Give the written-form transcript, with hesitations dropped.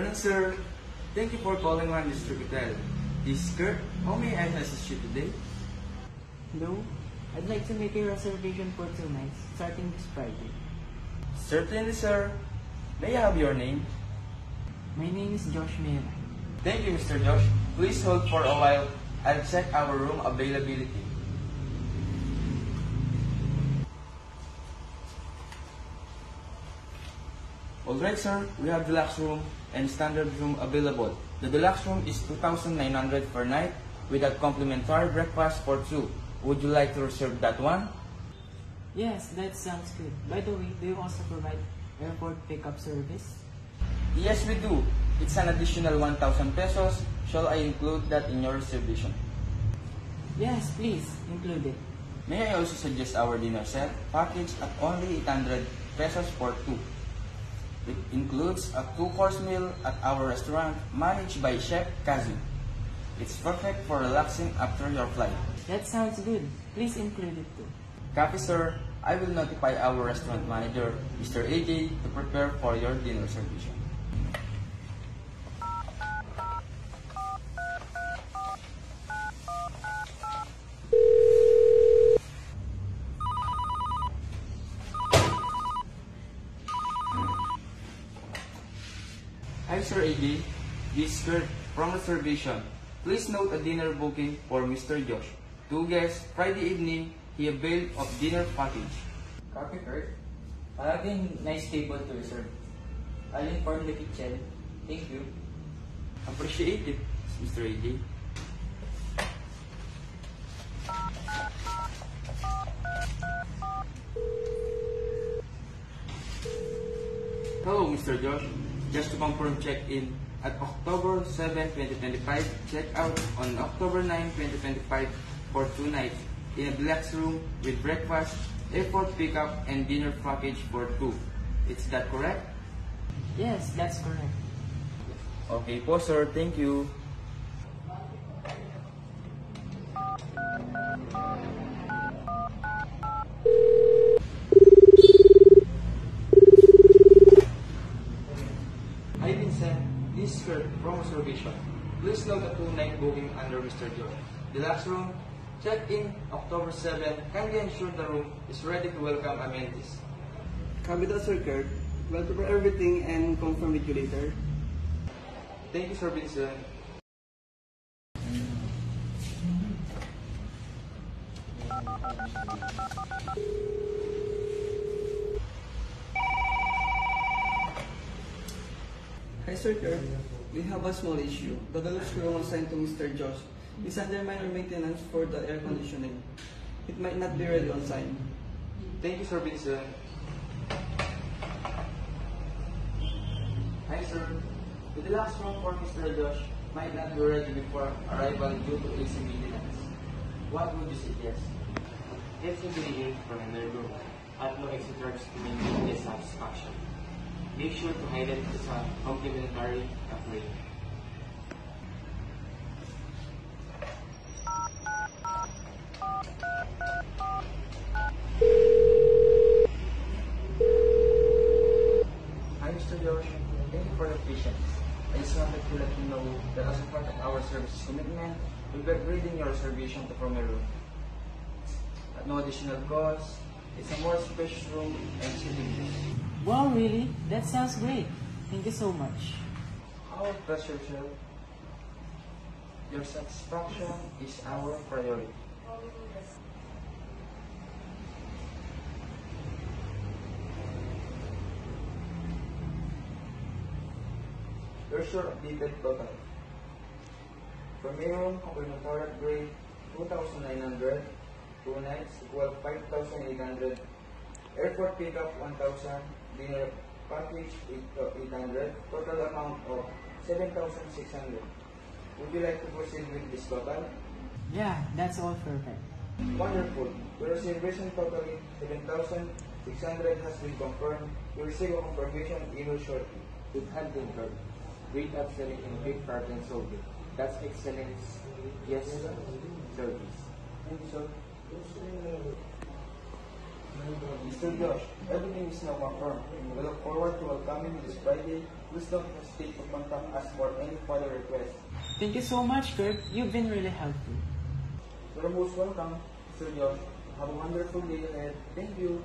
afternoon, sir. Thank you for calling One District Hotel. This is Kurt. How may I assist you today? Hello? I'd like to make a reservation for 2 nights, starting this Friday. Certainly, sir. May I have your name? My name is Josh Mera. Thank you, Mr. Josh. Please hold for a while. I'll check our room availability. Alright, sir. We have deluxe room and standard room available. The deluxe room is 2,900 per night with a complimentary breakfast for 2. Would you like to reserve that one? Yes, that sounds good. By the way, do you also provide airport pickup service? Yes, we do. It's an additional 1,000 pesos. Shall I include that in your reservation? Yes, please, include it. May I also suggest our dinner set package at only 800 pesos for 2. It includes a 2-course meal at our restaurant managed by Chef Kazu. It's perfect for relaxing after your flight. That sounds good. Please include it too. Copy, sir. I will notify our restaurant manager, Mr. AJ, to prepare for your dinner reservation. Hi, Sir AJ. This is Kurt from reservation. Please note a dinner booking for Mr. Josh. 2 guests, Friday evening, he availed of dinner package. Copy, Kurt. Again, nice table to reserve. I'll inform the kitchen. Thank you. Appreciate it, Mr. AJ. Hello, Mr. Josh. Just to confirm check-in at October 7, 2025, check-out on October 9, 2025 for 2 nights in a deluxe room with breakfast, airport pickup, and dinner package for 2. Is that correct? Yes, that's correct. Okay po, sir. Thank you. Hi, Vincent. This is Kurt from reservation. Please note a 2-night booking under Mr. Joe. Deluxe room, check-in October 7. Kindly ensure the room is ready to welcome amenities. Copy that, Sir Kurt. We'll prepare everything and confirm with you later. Thank you, Sir Vincent. Hi, Sir Kurt. We have a small issue. The deluxe room assigned to Mr. Josh is under minor maintenance for the air conditioning. It might not be ready on time. Thank you, Sir Vincent. Hi, sir. The deluxe room for Mr. Josh might not be ready before arrival due to AC maintenance. What would you suggest? It will be in from another room at no extra charge to maintain the satisfaction. Make sure to highlight it as a complimentary upgrade. Hi, Mr. Josh. Thank you for your patience. I just wanted to let you know that as a part of our service commitment, we'll be upgrading your reservation to premier room. At no additional cost, it's a more spacious room and sitting views. Wow, really? That sounds great. Thank you so much. Our pleasure, sir. Your satisfaction is our priority. Here's your updated total. Premier room, complimentary upgrade, 2,900. 2 nights equal 5,800. Airport pickup, 1,000. Dinner package, 800. Total amount of 7,600. Would you like to proceed with this total? Yeah, that's all perfect. Wonderful. Your reservation totaling 7,600 has been confirmed. You'll receive a confirmation email shortly. Good hunting, Kurt. Great upselling and great problem solving. That's excellence. Yes, service. Thank you, sir. Mr. Josh, everything is now confirmed, and we look forward to welcoming you this Friday. Please don't hesitate to contact us for any further requests. Thank you so much, Kurt. You've been really helpful. You're most welcome, Mr. Josh. Have a wonderful day ahead. Thank you.